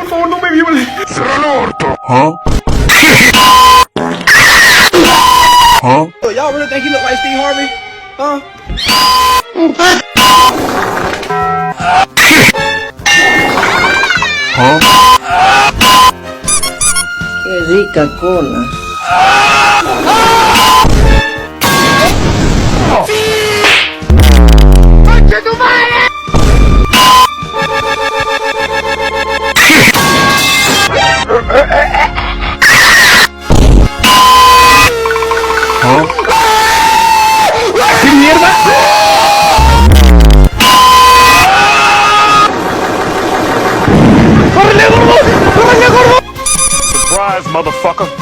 Por favor, no me viole. ¡Cierra el orto! ¿Ah? ¿Ah? Y'all really think he look like Steve Harvey? Huh? ¿Ah? Qué rica cola. ¿Ah? ¿Qué mierda? ¡Córrele, gordo! ¡Córrele, gordo! Surprise, motherfucker!